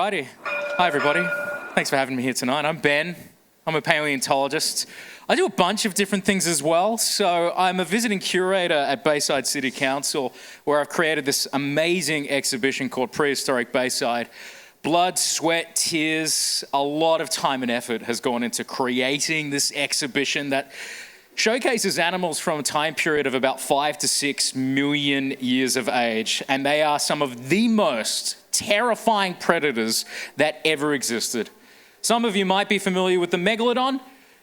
Alrighty. Hi, everybody. Thanks for having me here tonight. I'm Ben. I'm a paleontologist. I do a bunch of different things as well. So I'm a visiting curator at Bayside City Council, where I've created this amazing exhibition called Prehistoric Bayside. Blood, sweat, tears, a lot of time and effort has gone into creating this exhibition that showcases animals from a time period of about 5 to 6 million years of age. And they are some of the most terrifying predators that ever existed. Some of you might be familiar with the megalodon.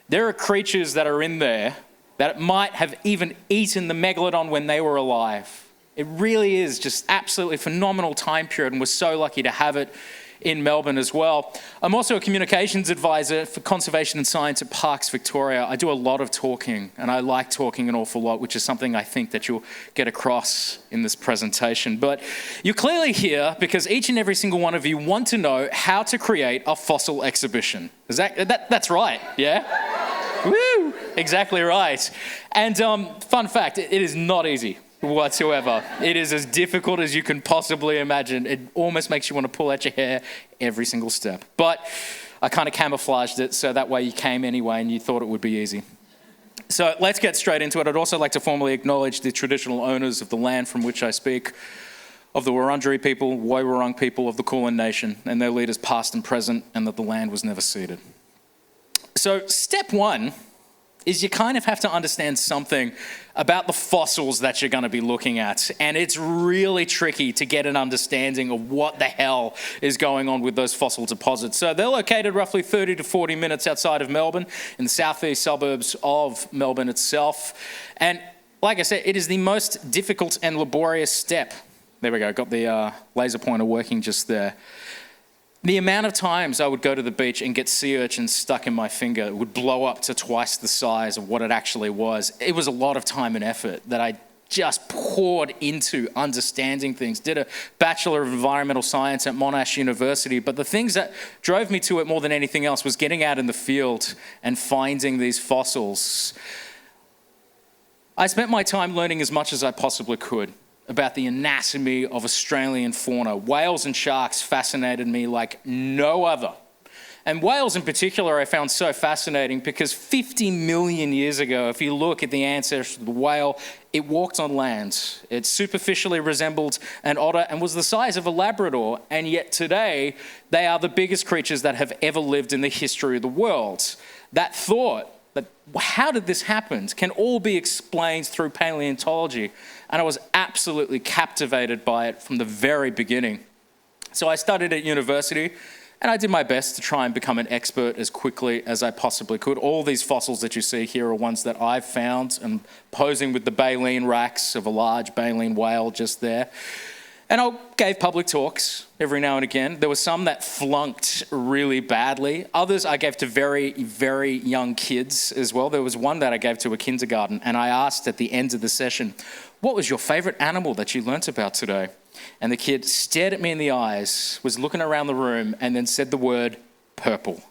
There are creatures that are in there that might have even eaten the megalodon when they were alive. It really is just absolutely phenomenal time period, and we're so lucky to have it in Melbourne as well. I'm also a communications advisor for conservation and science at Parks Victoria. I do a lot of talking, and I like talking an awful lot, which is something I think that you'll get across in this presentation. But you're clearly here because each and every single one of you want to know how to create a fossil exhibition. That's right, yeah? Woo! Exactly right. And fun fact, it is not easy whatsoever. It is as difficult as you can possibly imagine. It almost makes you want to pull out your hair every single step. But I kind of camouflaged it so that way you came anyway and you thought it would be easy. So let's get straight into it. I'd also like to formally acknowledge the traditional owners of the land from which I speak, of the Wurundjeri people, Woiwurrung people of the Kulin Nation, and their leaders past and present, and that the land was never ceded. So step one is you kind of have to understand something about the fossils that you're going to be looking at. And it's really tricky to get an understanding of what the hell is going on with those fossil deposits. So they're located roughly 30 to 40 minutes outside of Melbourne, in the southeast suburbs of Melbourne itself. And like I said, it is the most difficult and laborious step. There we go, got the laser pointer working just there. The amount of times I would go to the beach and get sea urchins stuck in my finger would blow up to twice the size of what it actually was. It was a lot of time and effort that I just poured into understanding things. Did a Bachelor of Environmental Science at Monash University, but the things that drove me to it more than anything else was getting out in the field and finding these fossils. I spent my time learning as much as I possibly could about the anatomy of Australian fauna. Whales and sharks fascinated me like no other. And whales in particular I found so fascinating because 50 million years ago, if you look at the ancestors of the whale, it walked on land. It superficially resembled an otter and was the size of a Labrador, and yet today they are the biggest creatures that have ever lived in the history of the world. That thought, that how did this happen, can all be explained through paleontology. And I was absolutely captivated by it from the very beginning. So I studied at university, and I did my best to try and become an expert as quickly as I possibly could. All these fossils that you see here are ones that I've found, and posing with the baleen racks of a large baleen whale just there. And I gave public talks every now and again. There were some that flunked really badly. Others I gave to very, very young kids as well. There was one that I gave to a kindergarten, and I asked at the end of the session, "What was your favorite animal that you learnt about today?" And the kid stared at me in the eyes, was looking around the room, and then said the word, "purple."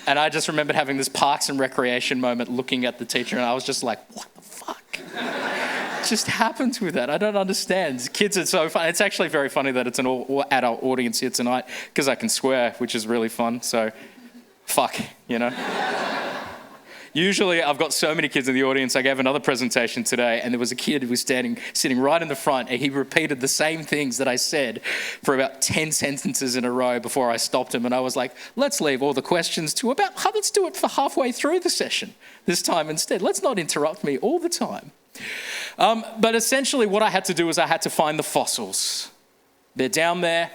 And I just remembered having this Parks and Recreation moment looking at the teacher, and I was just like, what the fuck? Just happens with that. I don't understand. Kids are so fun. It's actually very funny that it's an all adult audience here tonight because I can swear, which is really fun. So, fuck, you know. Usually I've got so many kids in the audience. I gave another presentation today and there was a kid who was sitting right in the front, and he repeated the same things that I said for about 10 sentences in a row before I stopped him. And I was like, let's leave all the questions to let's do it for halfway through the session this time instead. Let's not interrupt me all the time. But essentially what I had to do was I had to find the fossils. They're down there,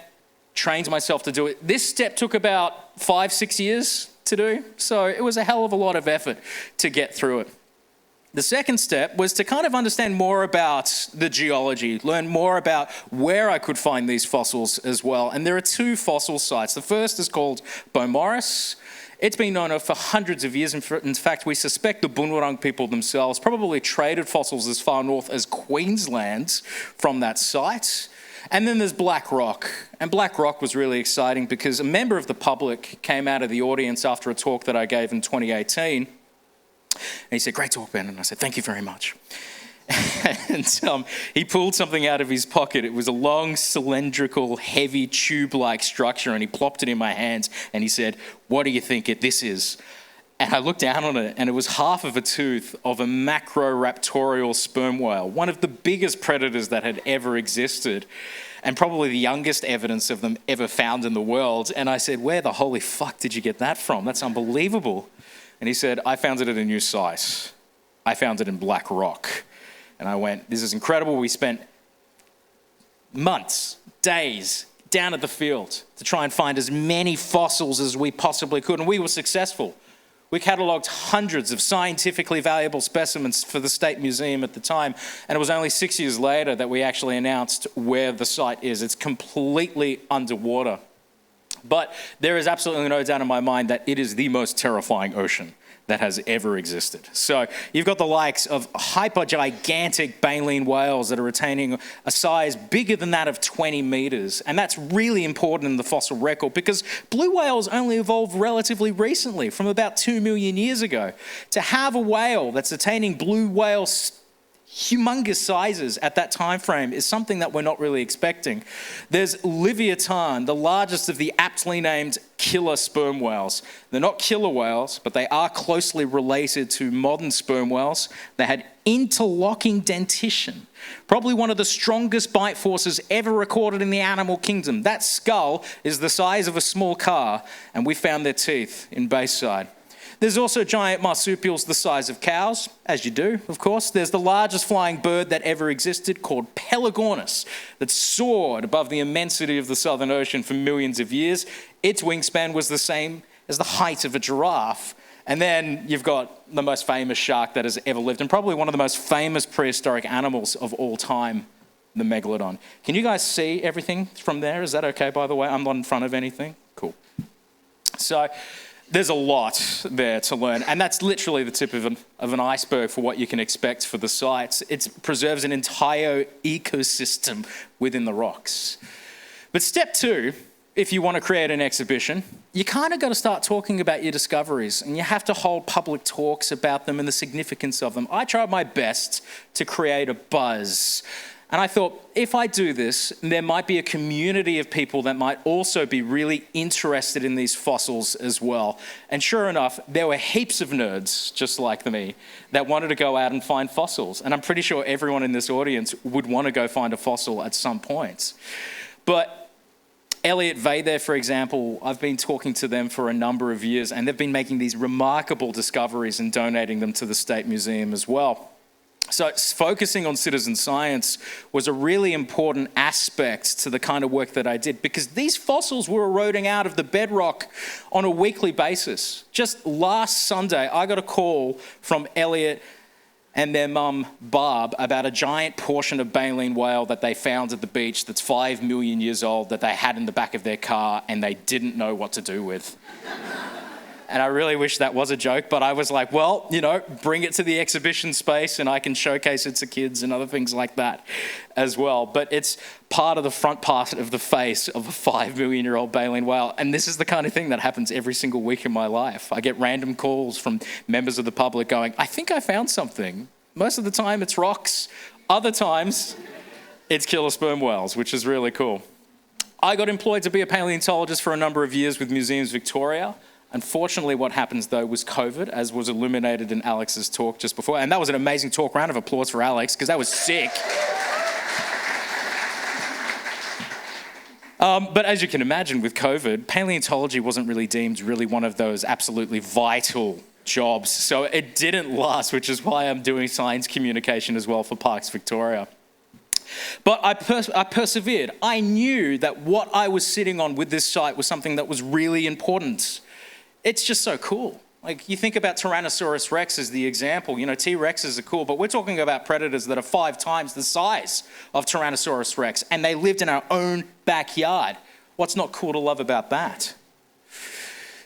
trained myself to do it. This step took about 5-6 years to do, so it was a hell of a lot of effort to get through it. The second step was to kind of understand more about the geology, learn more about where I could find these fossils as well. And there are 2 fossil sites. The first is called Beaumaris. It's been known for hundreds of years. In fact, we suspect the Boonwurrung people themselves probably traded fossils as far north as Queensland from that site. And then there's Black Rock. And Black Rock was really exciting because a member of the public came out of the audience after a talk that I gave in 2018. And he said, "Great talk, Ben." And I said, "Thank you very much." And he pulled something out of his pocket. It was a long, cylindrical, heavy, tube-like structure, and he plopped it in my hands, and he said, "What do you think this is?" And I looked down on it, and it was half of a tooth of a macroraptorial sperm whale, one of the biggest predators that had ever existed, and probably the youngest evidence of them ever found in the world. And I said, "Where the holy fuck did you get that from? That's unbelievable." And he said, "I found it at a new site. I found it in Black Rock." And I went, "This is incredible." We spent months, days, down at the field to try and find as many fossils as we possibly could, and we were successful. We catalogued hundreds of scientifically valuable specimens for the State Museum at the time, and it was only 6 years later that we actually announced where the site is. It's completely underwater. But there is absolutely no doubt in my mind that it is the most terrifying ocean that has ever existed. So you've got the likes of hyper-gigantic baleen whales that are attaining a size bigger than that of 20 meters. And that's really important in the fossil record because blue whales only evolved relatively recently, from about 2 million years ago. To have a whale that's attaining blue whale humongous sizes at that time frame is something that we're not really expecting. There's Leviathan, the largest of the aptly named killer sperm whales. They're not killer whales, but they are closely related to modern sperm whales. They had interlocking dentition, probably one of the strongest bite forces ever recorded in the animal kingdom. That skull is the size of a small car, and we found their teeth in Bayside. There's also giant marsupials the size of cows, as you do, of course. There's the largest flying bird that ever existed, called Pelagornis, that soared above the immensity of the Southern Ocean for millions of years. Its wingspan was the same as the height of a giraffe. And then you've got the most famous shark that has ever lived, and probably one of the most famous prehistoric animals of all time, the megalodon. Can you guys see everything from there? Is that okay, by the way? I'm not in front of anything. Cool. So there's a lot there to learn, and that's literally the tip of an iceberg for what you can expect for the sites. It preserves an entire ecosystem within the rocks. But step 2, if you want to create an exhibition, you kind of got to start talking about your discoveries, and you have to hold public talks about them and the significance of them. I tried my best to create a buzz. And I thought, if I do this, there might be a community of people that might also be really interested in these fossils as well. And sure enough, there were heaps of nerds, just like me, that wanted to go out and find fossils. And I'm pretty sure everyone in this audience would want to go find a fossil at some point. But Elliot Vader, for example, I've been talking to them for a number of years, and they've been making these remarkable discoveries and donating them to the State Museum as well. So focusing on citizen science was a really important aspect to the kind of work that I did, because these fossils were eroding out of the bedrock on a weekly basis. Just last Sunday, I got a call from Elliot and their mum, Barb, about a giant portion of baleen whale that they found at the beach that's 5 million years old that they had in the back of their car and they didn't know what to do with. And I really wish that was a joke, but I was like, well, bring it to the exhibition space and I can showcase it to kids and other things like that as well. But it's part of the front part of the face of a 5 million year old baleen whale. And this is the kind of thing that happens every single week in my life. I get random calls from members of the public going, I think I found something. Most of the time it's rocks. Other times it's killer sperm whales, which is really cool. I got employed to be a paleontologist for a number of years with Museums Victoria. Unfortunately, what happens, though, was COVID, as was illuminated in Alex's talk just before. And that was an amazing talk. Round of applause for Alex, because that was sick. But as you can imagine, with COVID, paleontology wasn't really deemed really one of those absolutely vital jobs. So it didn't last, which is why I'm doing science communication as well for Parks Victoria. But I persevered. I knew that what I was sitting on with this site was something that was really important. It's just so cool. Like, you think about Tyrannosaurus Rex as the example. T-Rexes are cool, but we're talking about predators that are 5 times the size of Tyrannosaurus Rex, and they lived in our own backyard. What's not cool to love about that?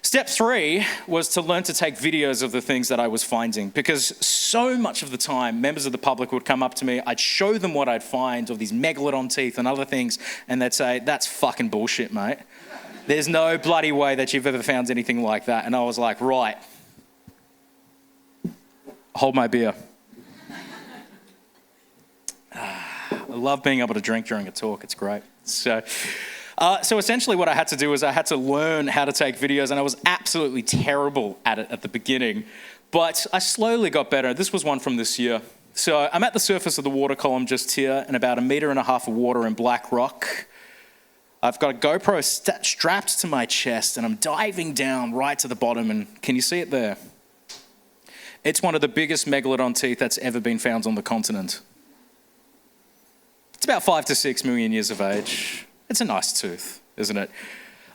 Step 3 was to learn to take videos of the things that I was finding, because so much of the time, members of the public would come up to me, I'd show them what I'd find of these megalodon teeth and other things, and they'd say, that's fucking bullshit, mate. There's no bloody way that you've ever found anything like that. And I was like, right, hold my beer. love being able to drink during a talk. It's great. So essentially what I had to do was I had to learn how to take videos, and I was absolutely terrible at it at the beginning, but I slowly got better. This was one from this year. So I'm at the surface of the water column just here in about 1.5 meters of water in black rock. I've got a GoPro strapped to my chest, and I'm diving down right to the bottom, and can you see it there? It's one of the biggest megalodon teeth that's ever been found on the continent. It's about 5 to 6 million years of age. It's a nice tooth, isn't it?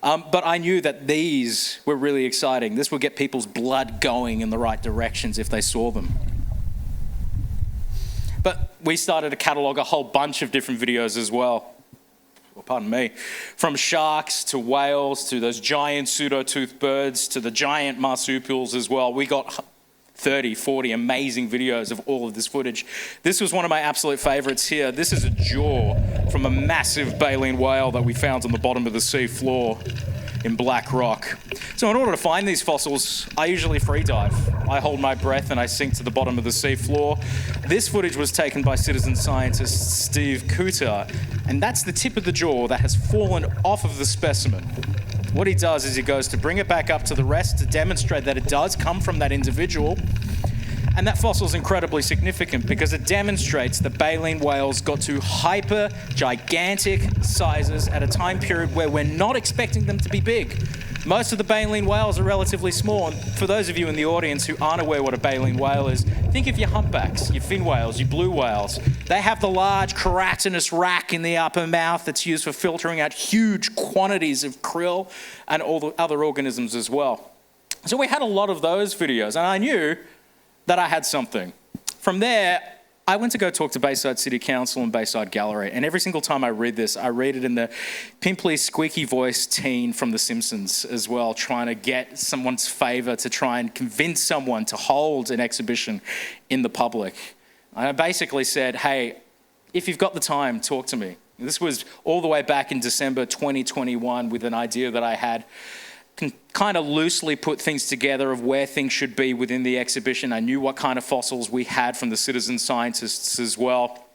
But I knew that these were really exciting. This would get people's blood going in the right directions if they saw them. But we started to catalog a whole bunch of different videos as well. Well, pardon me, from sharks to whales to those giant pseudo-toothed birds to the giant marsupials as well. We got 30, 40 amazing videos of all of this footage. This was one of my absolute favorites here. This is a jaw from a massive baleen whale that we found on the bottom of the sea floor in black rock. So in order to find these fossils, I usually free dive. I hold my breath and I sink to the bottom of the sea floor. This footage was taken by citizen scientist Steve Cooter, and that's the tip of the jaw that has fallen off of the specimen. What he does is he goes to bring it back up to the rest to demonstrate that it does come from that individual. And that fossil is incredibly significant because it demonstrates that baleen whales got to hyper gigantic sizes at a time period where we're not expecting them to be big. Most of the baleen whales are relatively small. And for those of you in the audience who aren't aware what a baleen whale is, think of your humpbacks, your fin whales, your blue whales. They have the large keratinous rack in the upper mouth that's used for filtering out huge quantities of krill and all the other organisms as well. So we had a lot of those videos, and I knew that I had something. From there, I went to go talk to Bayside City Council and Bayside Gallery, and every single time I read this, I read it in the pimply, squeaky voiced teen from The Simpsons as well, trying to get someone's favor to try and convince someone to hold an exhibition in the public. And I basically said, hey, if you've got the time, talk to me. And this was all the way back in December 2021 with an idea that I had. Can kind of loosely put things together of where things should be within the exhibition. I knew what kind of fossils we had from the citizen scientists as well.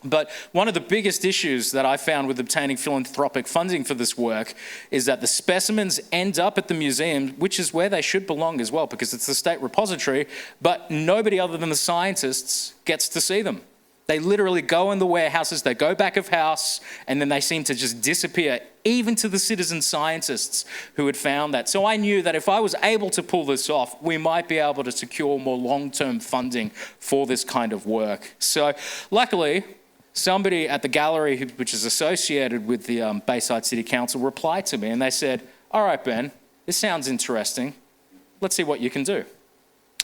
But one of the biggest issues that I found with obtaining philanthropic funding for this work is that the specimens end up at the museum, which is where they should belong as well, because it's the state repository, but nobody other than the scientists gets to see them. They literally go in the warehouses, they go back of house, and then they seem to just disappear, even to the citizen scientists who had found that. So I knew that if I was able to pull this off, we might be able to secure more long-term funding for this kind of work. So luckily, somebody at the gallery, which is associated with the Bayside City Council, replied to me and they said, all right, Ben, this sounds interesting. Let's see what you can do.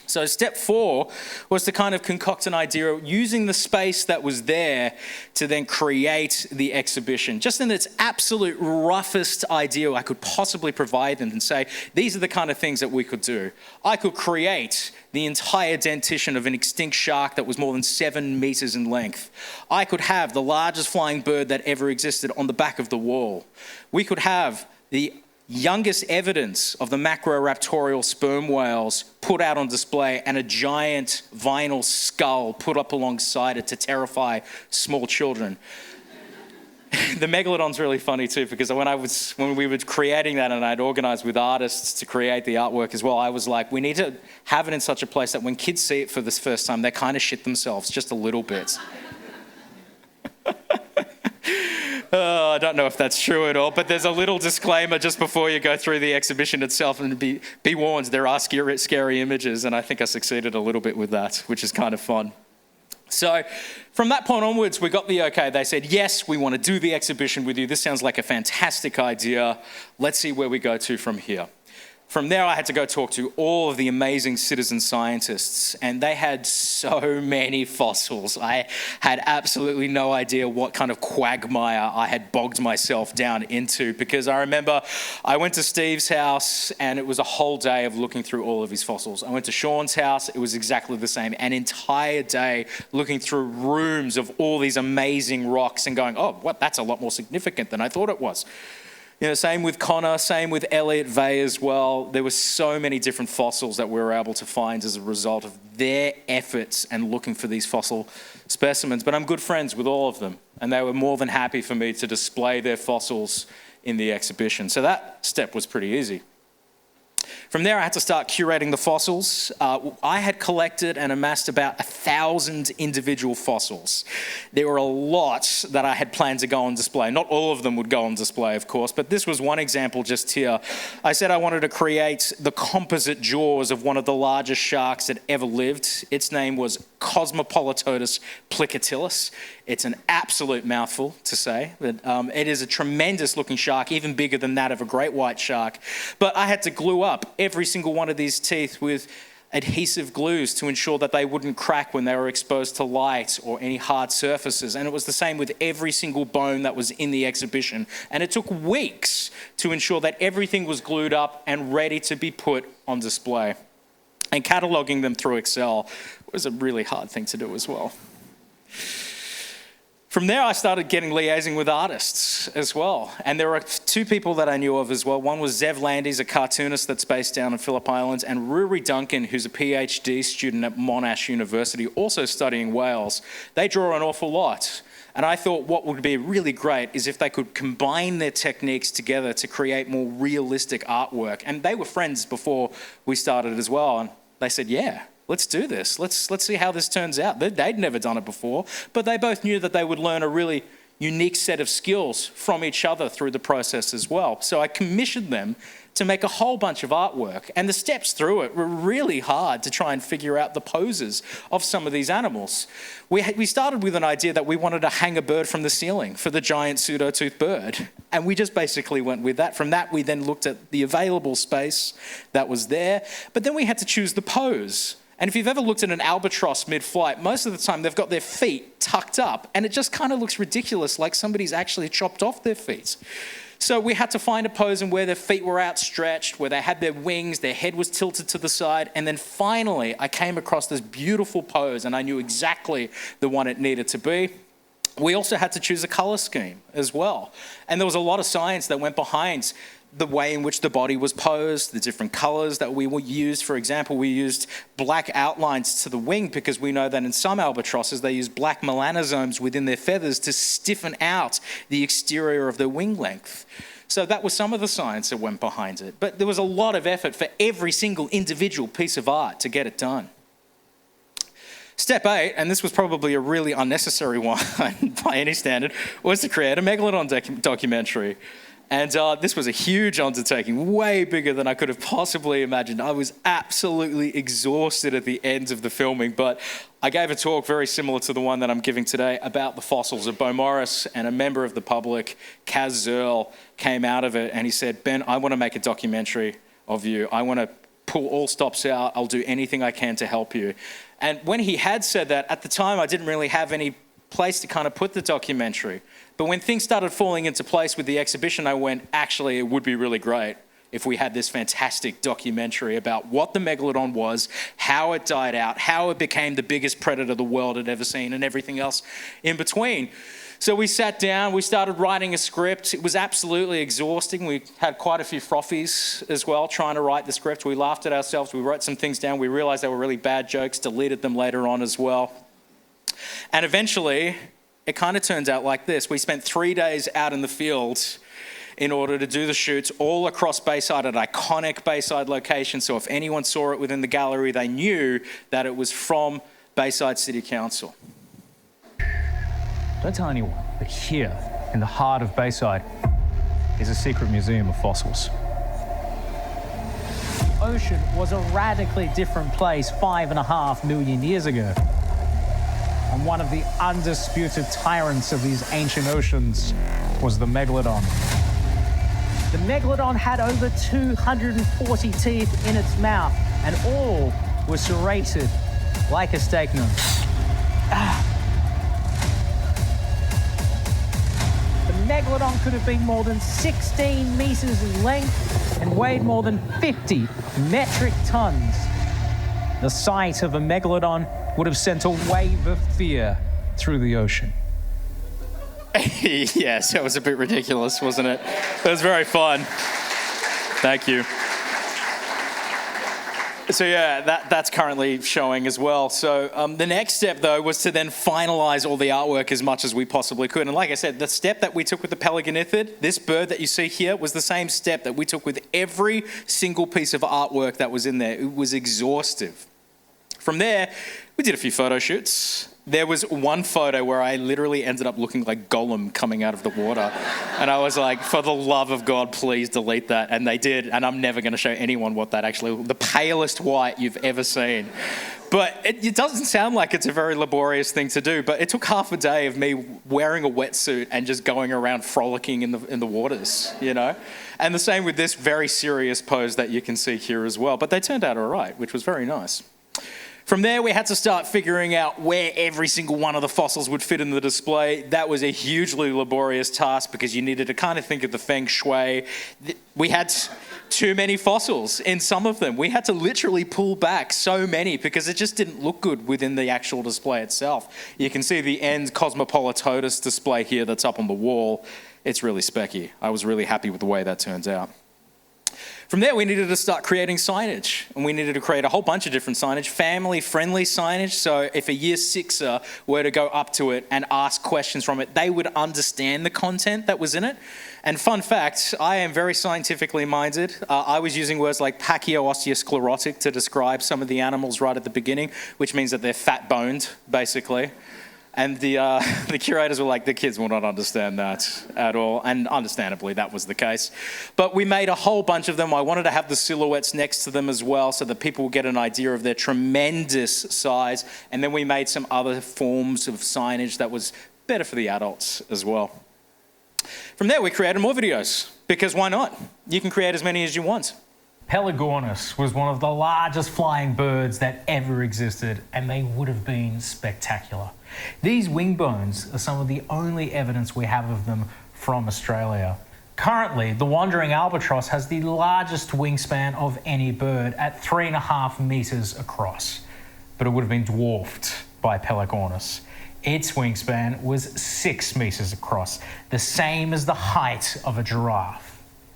So step 4 was to kind of concoct an idea using the space that was there to then create the exhibition, just in its absolute roughest idea I could possibly provide them and say, these are the kind of things that we could do. I could create the entire dentition of an extinct shark that was more than 7 meters in length. I could have the largest flying bird that ever existed on the back of the wall. We could have the youngest evidence of the macroraptorial sperm whales put out on display and a giant vinyl skull put up alongside it to terrify small children. The megalodon's really funny too, because when we were creating that and I'd organized with artists to create the artwork as well, I was like, we need to have it in such a place that when kids see it for this first time, they kind of shit themselves just a little bit. Oh, I don't know if that's true at all, but there's a little disclaimer just before you go through the exhibition itself, and be warned, there are scary images, and I think I succeeded a little bit with that, which is kind of fun. So from that point onwards, we got the okay. They said, yes, we want to do the exhibition with you. This sounds like a fantastic idea. Let's see where we go to from here. From there, I had to go talk to all of the amazing citizen scientists, and they had so many fossils. I had absolutely no idea what kind of quagmire I had bogged myself down into, because I remember I went to Steve's house, and it was a whole day of looking through all of his fossils. I went to Sean's house, it was exactly the same, an entire day looking through rooms of all these amazing rocks and going, oh, what? That's a lot more significant than I thought it was. You know, same with Connor, same with Elliot Vey as well. There were so many different fossils that we were able to find as a result of their efforts and looking for these fossil specimens. But I'm good friends with all of them, and they were more than happy for me to display their fossils in the exhibition. So that step was pretty easy. From there, I had to start curating the fossils. I had collected and amassed about 1,000 individual fossils. There were a lot that I had planned to go on display. Not all of them would go on display, of course, but this was one example just here. I said I wanted to create the composite jaws of one of the largest sharks that ever lived. Its name was Cosmopolitotus plicatilis. It's an absolute mouthful to say, but it is a tremendous looking shark, even bigger than that of a great white shark. But I had to glue up every single one of these teeth with adhesive glues to ensure that they wouldn't crack when they were exposed to light or any hard surfaces. And it was the same with every single bone that was in the exhibition. And it took weeks to ensure that everything was glued up and ready to be put on display. And cataloging them through Excel was a really hard thing to do as well. From there, I started liaising with artists as well. And there were two people that I knew of as well. One was Zev Landis, a cartoonist that's based down in Phillip Islands, and Ruri Duncan, who's a PhD student at Monash University, also studying whales. They draw an awful lot. And I thought what would be really great is if they could combine their techniques together to create more realistic artwork. And they were friends before we started as well. And they said, yeah, let's do this. Let's see how this turns out. They'd never done it before, but they both knew that they would learn a really unique set of skills from each other through the process as well. So I commissioned them to make a whole bunch of artwork, and the steps through it were really hard to try and figure out the poses of some of these animals. We started with an idea that we wanted to hang a bird from the ceiling for the giant pseudo-toothed bird, and we just basically went with that. From that, we then looked at the available space that was there, but then we had to choose the pose. And if you've ever looked at an albatross mid-flight, most of the time they've got their feet tucked up, and it just kind of looks ridiculous, like somebody's actually chopped off their feet. So we had to find a pose and where their feet were outstretched, where they had their wings, their head was tilted to the side, and then finally I came across this beautiful pose, and I knew exactly the one it needed to be. We also had to choose a color scheme as well. And there was a lot of science that went behind the way in which the body was posed, the different colors that we used. For example, we used black outlines to the wing because we know that in some albatrosses, they use black melanosomes within their feathers to stiffen out the exterior of their wing length. So that was some of the science that went behind it. But there was a lot of effort for every single individual piece of art to get it done. Step 8, and this was probably a really unnecessary one by any standard, was to create a megalodon documentary. And this was a huge undertaking, way bigger than I could have possibly imagined. I was absolutely exhausted at the end of the filming, but I gave a talk very similar to the one that I'm giving today about the fossils of Bo Morris, and a member of the public, Kaz Zerl, came out of it and he said, Ben, I want to make a documentary of you. I want to pull all stops out. I'll do anything I can to help you. And when he had said that, at the time I didn't really have any place to kind of put the documentary. But when things started falling into place with the exhibition, I went, actually, it would be really great if we had this fantastic documentary about what the megalodon was, how it died out, how it became the biggest predator the world had ever seen, and everything else in between. So we sat down, we started writing a script. It was absolutely exhausting. We had quite a few frothies as well trying to write the script. We laughed at ourselves. We wrote some things down. We realized they were really bad jokes, deleted them later on as well. And eventually, it kind of turns out like this. We spent 3 days out in the field in order to do the shoots all across Bayside, at iconic Bayside locations. So if anyone saw it within the gallery, they knew that it was from Bayside City Council. Don't tell anyone, but here, in the heart of Bayside, is a secret museum of fossils. The ocean was a radically different place 5.5 million years ago. And one of the undisputed tyrants of these ancient oceans was the megalodon. The megalodon had over 240 teeth in its mouth, and all were serrated like a steak knife. The megalodon could have been more than 16 meters in length and weighed more than 50 metric tons. The sight of a megalodon would have sent a wave of fear through the ocean. Yes, it was a bit ridiculous, wasn't it? It was very fun. Thank you. So yeah, that's currently showing as well. So the next step, though, was to then finalize all the artwork as much as we possibly could. And like I said, the step that we took with the pelagonithid, this bird that you see here, was the same step that we took with every single piece of artwork that was in there. It was exhaustive. From there, we did a few photo shoots. There was one photo where I literally ended up looking like Gollum coming out of the water. And I was like, for the love of God, please delete that. And they did, and I'm never gonna show anyone what that actually, the palest white you've ever seen. But it doesn't sound like it's a very laborious thing to do, but it took half a day of me wearing a wetsuit and just going around frolicking in the waters, you know? And the same with this very serious pose that you can see here as well. But they turned out all right, which was very nice. From there, we had to start figuring out where every single one of the fossils would fit in the display. That was a hugely laborious task because you needed to kind of think of the feng shui. We had too many fossils in some of them. We had to literally pull back so many because it just didn't look good within the actual display itself. You can see the end Cosmopolitotus display here that's up on the wall. It's really specky. I was really happy with the way that turns out. From there, we needed to start creating signage, and we needed to create a whole bunch of different signage, family-friendly signage, so if a year sixer were to go up to it and ask questions from it, they would understand the content that was in it. And fun fact, I am very scientifically minded. I was using words like pachyosteosclerotic to describe some of the animals right at the beginning, which means that they're fat-boned, basically. And the curators were like, the kids will not understand that at all. And understandably, that was the case. But we made a whole bunch of them. I wanted to have the silhouettes next to them as well so that people would get an idea of their tremendous size. And then we made some other forms of signage that was better for the adults as well. From there, we created more videos, because why not? You can create as many as you want. Pelagornis was one of the largest flying birds that ever existed, and they would have been spectacular. These wing bones are some of the only evidence we have of them from Australia. Currently, the wandering albatross has the largest wingspan of any bird at 3.5 meters across, but it would have been dwarfed by Pelagornis. Its wingspan was 6 meters across, the same as the height of a giraffe.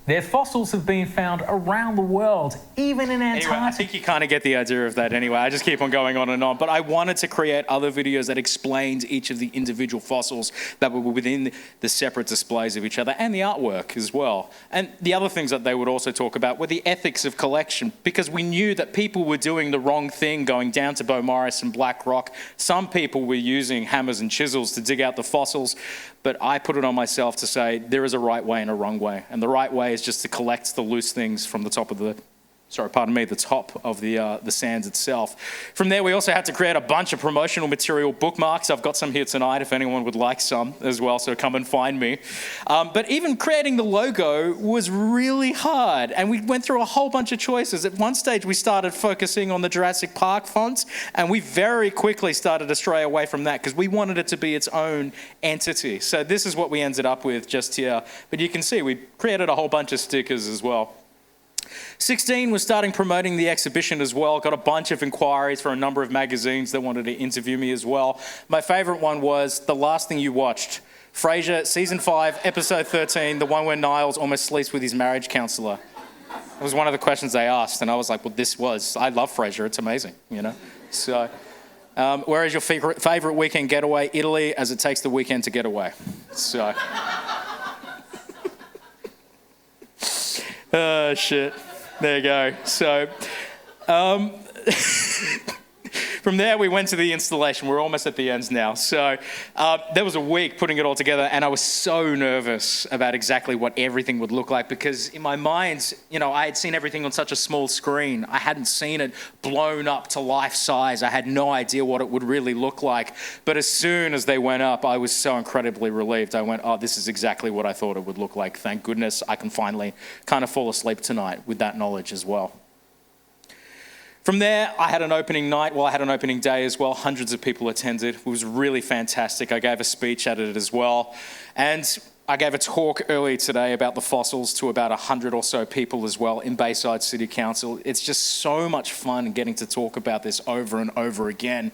Their fossils have been found around the world, even in Antarctica. Anyway, I think you kind of get the idea of that anyway. I just keep on going on and on. But I wanted to create other videos that explained each of the individual fossils that were within the separate displays of each other, and the artwork as well. And the other things that they would also talk about were the ethics of collection, because we knew that people were doing the wrong thing going down to Beaumaris and Black Rock. Some people were using hammers and chisels to dig out the fossils, but I put it on myself to say there is a right way and a wrong way. And the right way is just to collect the loose things from the top of the top of the sands itself. From there, we also had to create a bunch of promotional material bookmarks. I've got some here tonight if anyone would like some as well, so come and find me. But even creating the logo was really hard, and we went through a whole bunch of choices. At one stage, we started focusing on the Jurassic Park fonts, and we very quickly started to stray away from that because we wanted it to be its own entity. So this is what we ended up with just here. But you can see we created a whole bunch of stickers as well. 16 was starting promoting the exhibition as well. Got a bunch of inquiries for a number of magazines that wanted to interview me as well. My favorite one was The Last Thing You Watched. Frasier, season 5, episode 13, the one where Niles almost sleeps with his marriage counselor. It was one of the questions they asked, and I was like, well, I love Frasier, it's amazing, you know? So, where is your favorite weekend getaway? Italy, as it takes the weekend to get away. So. Oh, shit. There you go. So, from there, we went to the installation. We're almost at the ends now. So, there was a week putting it all together, and I was so nervous about exactly what everything would look like because in my mind, you know, I had seen everything on such a small screen. I hadn't seen it blown up to life size. I had no idea what it would really look like. But as soon as they went up, I was so incredibly relieved. I went, oh, this is exactly what I thought it would look like. Thank goodness I can finally kind of fall asleep tonight with that knowledge as well. From there, I had an opening night. Well, I had an opening day as well. Hundreds of people attended. It was really fantastic. I gave a speech at it as well. And I gave a talk earlier today about the fossils to about 100 or so people as well in Bayside City Council. It's just so much fun getting to talk about this over and over again.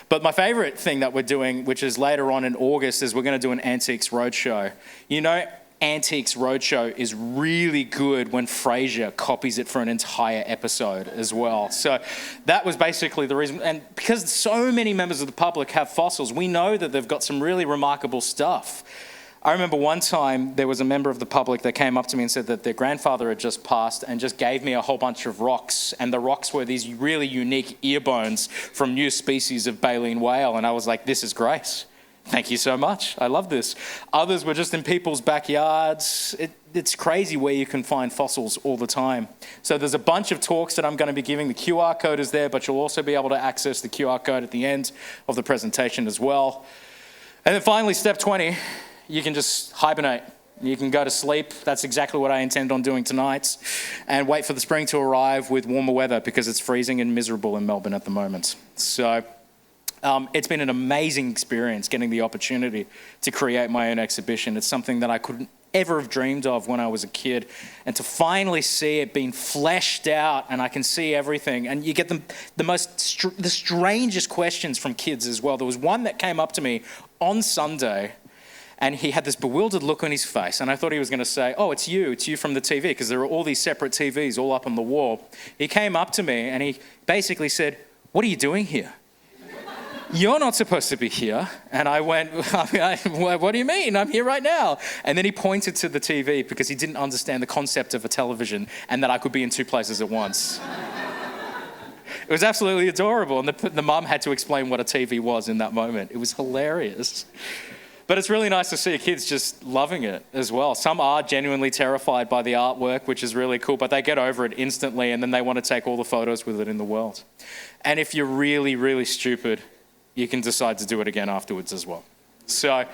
But my favourite thing that we're doing, which is later on in August, is we're going to do an Antiques Roadshow. You know, Antiques Roadshow is really good when Frasier copies it for an entire episode as well. So that was basically the reason. And because so many members of the public have fossils, we know that they've got some really remarkable stuff. I remember one time there was a member of the public that came up to me and said that their grandfather had just passed and just gave me a whole bunch of rocks. And the rocks were these really unique ear bones from new species of baleen whale. And I was like, this is great. Thank you so much. I love this. Others were just in people's backyards. It's crazy where you can find fossils all the time. So there's a bunch of talks that I'm going to be giving. The QR code is there, but you'll also be able to access the QR code at the end of the presentation as well. And then finally, step 20. You can just hibernate. You can go to sleep. That's exactly what I intend on doing tonight. And wait for the spring to arrive with warmer weather because it's freezing and miserable in Melbourne at the moment. So it's been an amazing experience getting the opportunity to create my own exhibition. It's something that I couldn't ever have dreamed of when I was a kid. And to finally see it being fleshed out and I can see everything. And you get the strangest questions from kids as well. There was one that came up to me on Sunday and he had this bewildered look on his face. And I thought he was going to say, oh, it's you from the TV, because there are all these separate TVs all up on the wall. He came up to me and he basically said, what are you doing here? You're not supposed to be here. And I went, what do you mean? I'm here right now. And then he pointed to the TV because he didn't understand the concept of a television and that I could be in two places at once. It was absolutely adorable. And the mum had to explain what a TV was in that moment. It was hilarious. But it's really nice to see kids just loving it as well. Some are genuinely terrified by the artwork, which is really cool, but they get over it instantly and then they want to take all the photos with it in the world. And if you're really, really stupid, you can decide to do it again afterwards as well. So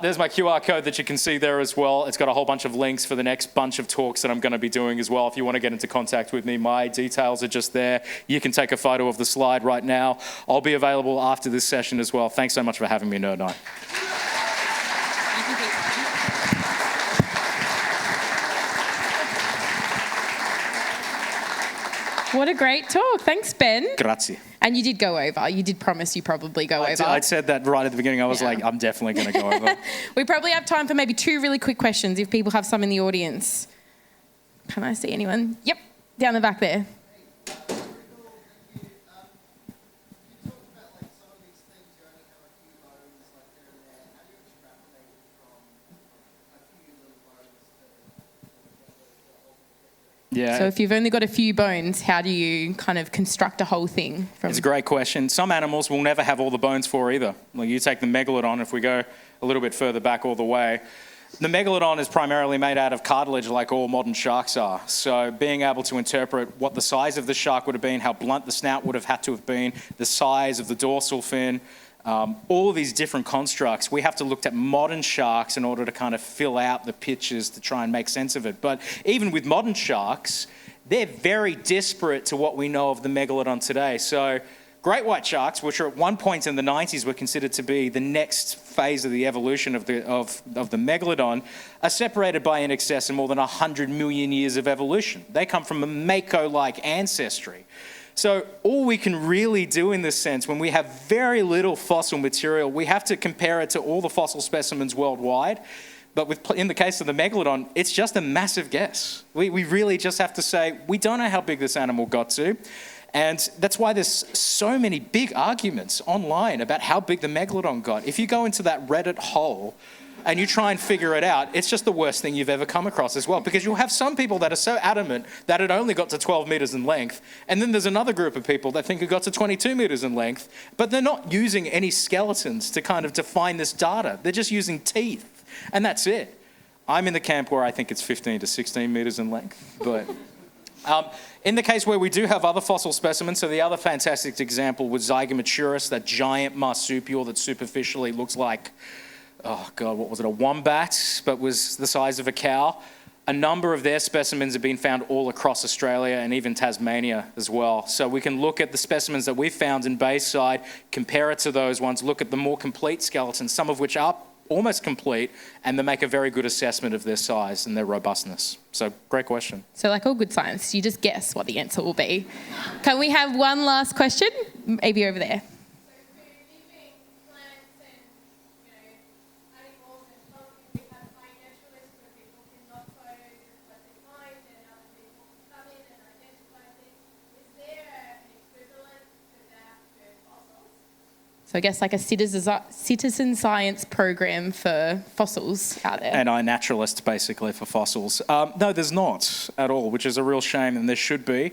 there's my QR code that you can see there as well. It's got a whole bunch of links for the next bunch of talks that I'm going to be doing as well. If you want to get into contact with me, my details are just there. You can take a photo of the slide right now. I'll be available after this session as well. Thanks so much for having me, Nerd Night. What a great talk. Thanks, Ben. Grazie. And you did go over. You did promise you probably go over. I said that right at the beginning. I was like, I'm definitely going to go over. We probably have time for maybe 2 really quick questions if people have some in the audience. Can I see anyone? Yep, down the back there. Yeah. So if you've only got a few bones, how do you kind of construct a whole thing? It's a great question. Some animals will never have all the bones for either. Like you take the megalodon, if we go a little bit further back all the way, the megalodon is primarily made out of cartilage like all modern sharks are. So being able to interpret what the size of the shark would have been, how blunt the snout would have had to have been, the size of the dorsal fin, all of these different constructs, we have to look at modern sharks in order to kind of fill out the pictures to try and make sense of it. But even with modern sharks, they're very disparate to what we know of the megalodon today. So great white sharks, which are at one point in the 90s were considered to be the next phase of the evolution of the megalodon, are separated by in excess of more than 100 million years of evolution. They come from a mako-like ancestry. So all we can really do in this sense, when we have very little fossil material, we have to compare it to all the fossil specimens worldwide. But in the case of the megalodon, it's just a massive guess. We really just have to say, we don't know how big this animal got to. And that's why there's so many big arguments online about how big the megalodon got. If you go into that Reddit hole and you try and figure it out, it's just the worst thing you've ever come across as well, because you'll have some people that are so adamant that it only got to 12 meters in length, and then there's another group of people that think it got to 22 meters in length, but they're not using any skeletons to kind of define this data. They're just using teeth, and that's it. I'm in the camp where I think it's 15 to 16 meters in length, but in the case where we do have other fossil specimens, so the other fantastic example was Zygomaturus, that giant marsupial that superficially looks like, oh God, what was it, a wombat, but was the size of a cow. A number of their specimens have been found all across Australia and even Tasmania as well. So we can look at the specimens that we've found in Bayside, compare it to those ones, look at the more complete skeletons, some of which are almost complete, and they make a very good assessment of their size and their robustness. So great question. So like all good science, you just guess what the answer will be. Can we have one last question? Maybe over there. So I guess like a citizen science program for fossils out there. And iNaturalist, basically, for fossils. No, there's not at all, which is a real shame, and there should be.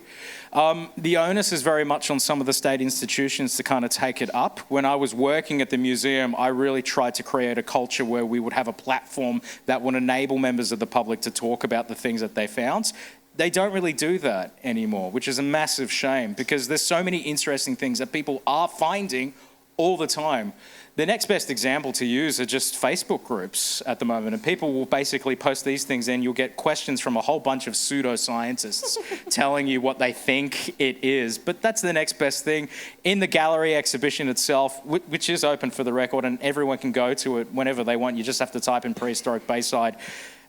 The onus is very much on some of the state institutions to kind of take it up. When I was working at the museum, I really tried to create a culture where we would have a platform that would enable members of the public to talk about the things that they found. They don't really do that anymore, which is a massive shame, because there's so many interesting things that people are finding all the time. The next best example to use are just Facebook groups at the moment, and people will basically post these things and you'll get questions from a whole bunch of pseudoscientists telling you what they think it is. But that's the next best thing. In the gallery exhibition itself, which is open for the record and everyone can go to it whenever they want, you just have to type in Prehistoric Bayside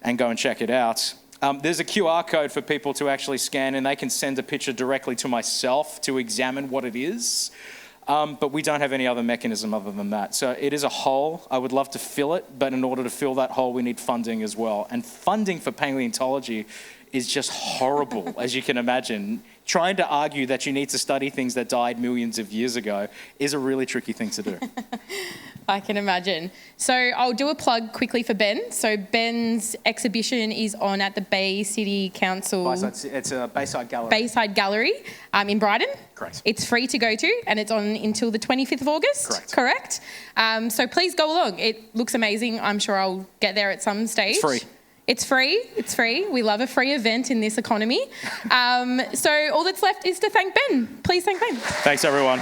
and go and check it out. There's a QR code for people to actually scan, and they can send a picture directly to myself to examine what it is. But we don't have any other mechanism other than that. So it is a hole. I would love to fill it, but in order to fill that hole, we need funding as well. And funding for paleontology is just horrible, as you can imagine. Trying to argue that you need to study things that died millions of years ago is a really tricky thing to do. I can imagine. So I'll do a plug quickly for Ben. So Ben's exhibition is on at the Bay City Council. It's a Bayside Gallery. Bayside Gallery in Brighton. Correct. It's free to go to, and it's on until the 25th of August. Correct. So please go along. It looks amazing. I'm sure I'll get there at some stage. It's free. It's free. It's free. We love a free event in this economy. So all that's left is to thank Ben. Please thank Ben. Thanks, everyone.